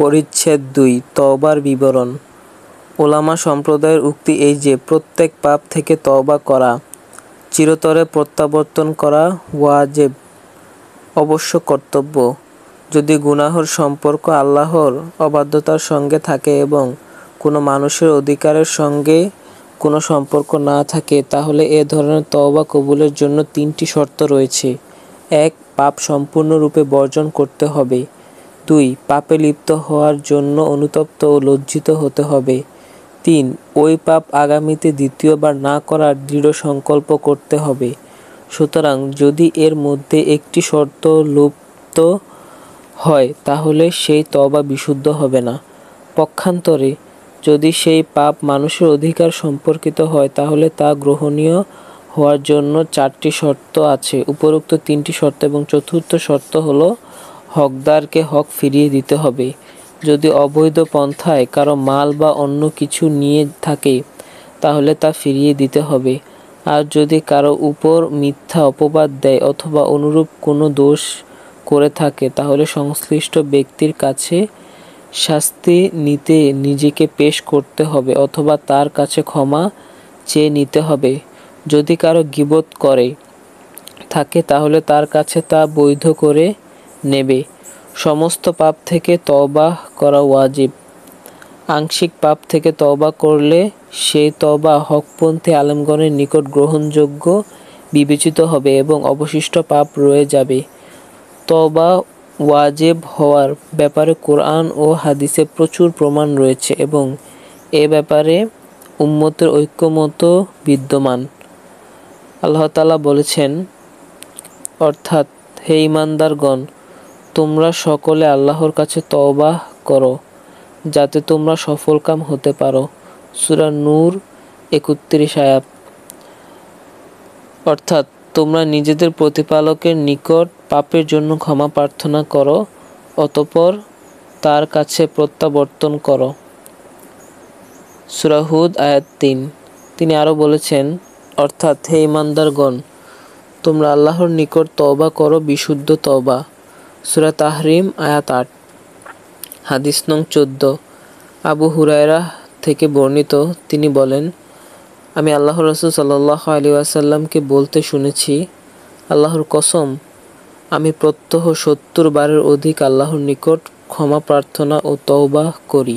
পরিচ্ছেদ ২ তওবার বিবরণ। উলামা সম্প্রদায়ের উক্তি এই যে, প্রত্যেক পাপ থেকে তওবা করা, চিরতরে প্রত্যাবর্তন করা ওয়াজিব, অবশ্য কর্তব্য। যদি গুনাহর সম্পর্ক আল্লাহর অবাধ্যতার সঙ্গে থাকে এবং কোনো মানুষের অধিকারের সঙ্গে কোনো সম্পর্ক না থাকে, তাহলে এ ধরনের তওবা কবুলের জন্য ৩টি শর্ত রয়েছে। ১. পাপ সম্পূর্ণরূপে বর্জন করতে হবে। ২. পাপে লিপ্ত হওয়ার জন্য অনুতপ্ত ও লজ্জিত হতে হবে। ৩. ওই পাপ আগামীতে দ্বিতীয়বার না করার দৃঢ় সংকল্প করতে হবে। সুতরাং যদি এর মধ্যে একটি শর্ত লুপ্ত হয়, তাহলে সেই তওবা বিশুদ্ধ হবে না। পক্ষান্তরে যদি সেই পাপ মানুষের অধিকার সম্পর্কিত হয়, তাহলে তা গ্রহণীয় হওয়ার জন্য 4টি শর্ত আছে। উপরোক্ত 3টি শর্ত এবং চতুর্থ শর্ত হলো, হকদারকে হক ফিরিয়ে দিতে হবে। যদি অবৈধ পন্থায় কারো মাল বা অন্য কিছু নিয়ে থাকে, তাহলে তা ফিরিয়ে দিতে হবে। আর যদি কারো উপর মিথ্যা অপবাদ দেয় অথবা অনুরূপ কোনো দোষ করে থাকে, তাহলে সংশ্লিষ্ট ব্যক্তির কাছে শাস্তি নিতে নিজেকে পেশ করতে হবে অথবা তার কাছে ক্ষমা চেয়ে নিতে হবে। যদি কারো গীবত করে থাকে, তাহলে তার কাছে তা বৈধ করে নেবে। সমস্ত পাপ থেকে তওবা করা ওয়াজিব। আংশিক পাপ থেকে তওবা করলে সেই তওবা হকপন্থী আলেমগণের নিকট গ্রহণযোগ্য বিবেচিত হবে এবং অবশিষ্ট পাপ রয়ে যাবে। তওবা ওয়াজিব হওয়ার ব্যাপারে কোরআন ও হাদিসে প্রচুর প্রমাণ রয়েছে এবং এ ব্যাপারে উম্মতের ঐক্যমত বিদ্যমান। আল্লাহ তাআলা বলেছেন, অর্থাৎ, হে ঈমানদারগণ, তোমরা সকলে আল্লাহর কাছে তওবা করো যাতে তোমরা সফলকাম হতে পারো। সূরা নূর ৩১ আয়াত। অর্থাৎ, তোমরা নিজেদের প্রতিপালকের নিকট পাপের জন্য ক্ষমা প্রার্থনা করো, অতঃপর তার কাছে প্রত্যাবর্তন করো। সূরা হুদ আয়াত ৩। তিনি আরও বলেছেন, অর্থাৎ, হে ঈমানদারগণ, তোমরা আল্লাহর নিকট তওবা করো বিশুদ্ধ তওবা। সূরা তাহরিম আয়াত ৮। হাদিস নং 14। আবু হুরায়রা থেকে বর্ণিত, তিনি বলেন, আমি আল্লাহর রাসূল সাল্লাল্লাহু আলাইহি ওয়াসাল্লামকে বলতে শুনেছি, আল্লাহর কসম, আমি প্রত্যহ ৭০ বারের অধিক আল্লাহর নিকট ক্ষমা প্রার্থনা ও তওবা করি।